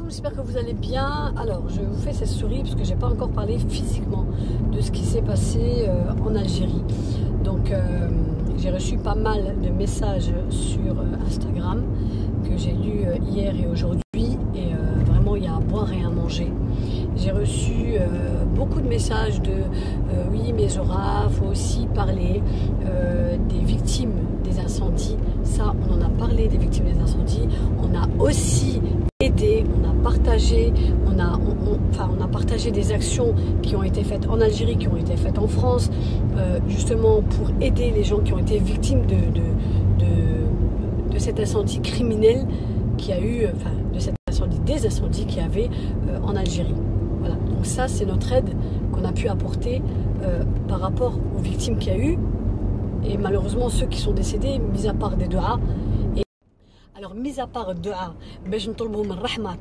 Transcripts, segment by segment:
alaikum, j'espère que vous allez bien. Alors, je vous fais cette story parce que j'ai pas encore parlé physiquement de ce qui s'est passé en Algérie. Donc, j'ai reçu pas mal de messages sur Instagram que j'ai lus hier et aujourd'hui. Et vraiment, il y a à boire et à manger. J'ai reçu beaucoup de messages de oui, mais Zora, faut aussi parler des victimes des incendies. Ça, on en a parlé des victimes des incendies. On a aussi aidé, on a partagé, on a partagé des actions qui ont été faites en Algérie, qui ont été faites en France, justement pour aider les gens qui ont été victimes de cet incendie criminel qui a eu, de cet incendie, des incendies qu'il y avait en Algérie. Voilà. Donc ça, c'est notre aide qu'on a pu apporter par rapport aux victimes qu'il y a eu. Et malheureusement, ceux qui sont décédés, mis à part des du'a. Alors, mis à part du'a,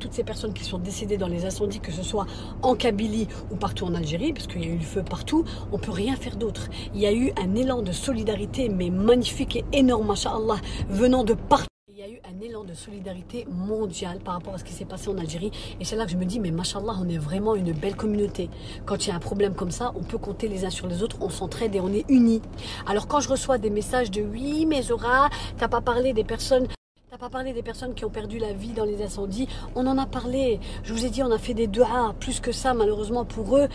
toutes ces personnes qui sont décédées dans les incendies, que ce soit en Kabylie ou partout en Algérie, parce qu'il y a eu le feu partout, on ne peut rien faire d'autre. Il y a eu un élan de solidarité, mais magnifique et énorme, masha'Allah, venant de partout. Il y a eu un élan de solidarité mondiale par rapport à ce qui s'est passé en Algérie. Et c'est là que je me dis, mais mashallah, on est vraiment une belle communauté. Quand il y a un problème comme ça, on peut compter les uns sur les autres, on s'entraide et on est unis. Alors quand je reçois des messages de oui, mais Zora, t'as pas parlé des personnes... T'as pas parlé des personnes qui ont perdu la vie dans les incendies. On en a parlé. Je vous ai dit, on a fait des du'a. Plus que ça, malheureusement pour eux,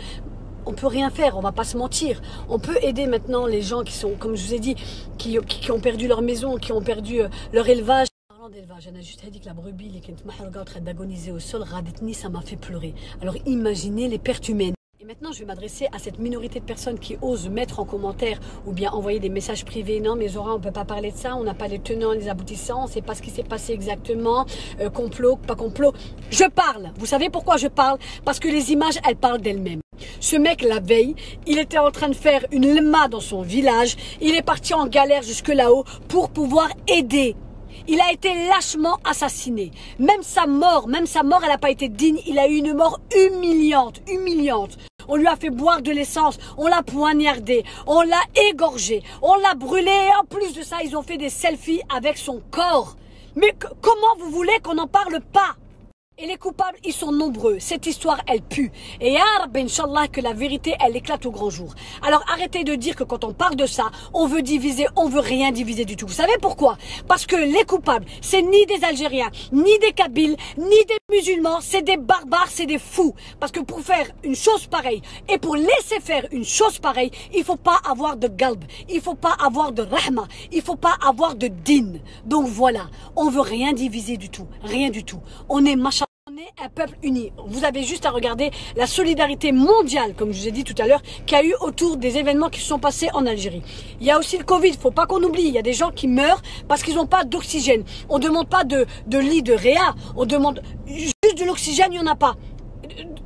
on peut rien faire, on va pas se mentir. On peut aider maintenant les gens qui sont, comme je vous ai dit, qui ont perdu leur maison, qui ont perdu leur élevage. Parlant d'élevage, Anna juste dit que la brebis qui est en train d'agoniser au sol, radetni, ça m'a fait pleurer. Alors imaginez les pertes humaines. Et maintenant, je vais m'adresser à cette minorité de personnes qui osent mettre en commentaire ou bien envoyer des messages privés. Non, mais Zora, on ne peut pas parler de ça. On n'a pas les tenants, les aboutissants. On ne sait pas ce qui s'est passé exactement. Complot, pas complot. Je parle. Vous savez pourquoi je parle? Parce que les images, elles parlent d'elles-mêmes. Ce mec, la veille, il était en train de faire une lemma dans son village. Il est parti en galère jusque là-haut pour pouvoir aider. Il a été lâchement assassiné. Même sa mort, elle n'a pas été digne. Il a eu une mort humiliante. On lui a fait boire de l'essence, on l'a poignardé, on l'a égorgé, on l'a brûlé. Et en plus de ça, ils ont fait des selfies avec son corps. Mais comment vous voulez qu'on n'en parle pas? Et les coupables, ils sont nombreux. Cette histoire, elle pue. Et ya Rabbi, Inch'Allah, que la vérité, elle éclate au grand jour. Alors arrêtez de dire que quand on parle de ça, on veut diviser, on veut rien diviser du tout. Vous savez pourquoi? Parce que les coupables, c'est ni des Algériens, ni des Kabyles, ni des musulmans, c'est des barbares, c'est des fous. Parce que pour faire une chose pareille, et pour laisser faire une chose pareille, il faut pas avoir de galb, il faut pas avoir de rahma, il faut pas avoir de din. Donc voilà, on veut rien diviser du tout, rien du tout. On est machin. On est un peuple uni. Vous avez juste à regarder la solidarité mondiale, comme je vous ai dit tout à l'heure, qu'il y a eu autour des événements qui se sont passés en Algérie. Il y a aussi le Covid, il ne faut pas qu'on oublie. Il y a des gens qui meurent parce qu'ils n'ont pas d'oxygène. On ne demande pas de lit de réa, on demande juste de l'oxygène, il n'y en a pas.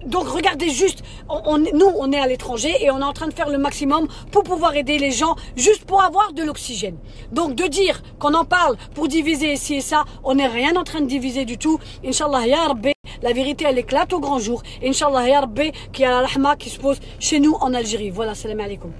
Donc regardez juste, nous on est à l'étranger et on est en train de faire le maximum pour pouvoir aider les gens juste pour avoir de l'oxygène. Donc de dire qu'on en parle pour diviser ici et ça, on n'est rien en train de diviser du tout. Inch'Allah ya Rabbi, la vérité elle éclate au grand jour. Inch'Allah ya Rabbi, qu'il y a la rahma qui se pose chez nous en Algérie. Voilà, salam alaikum.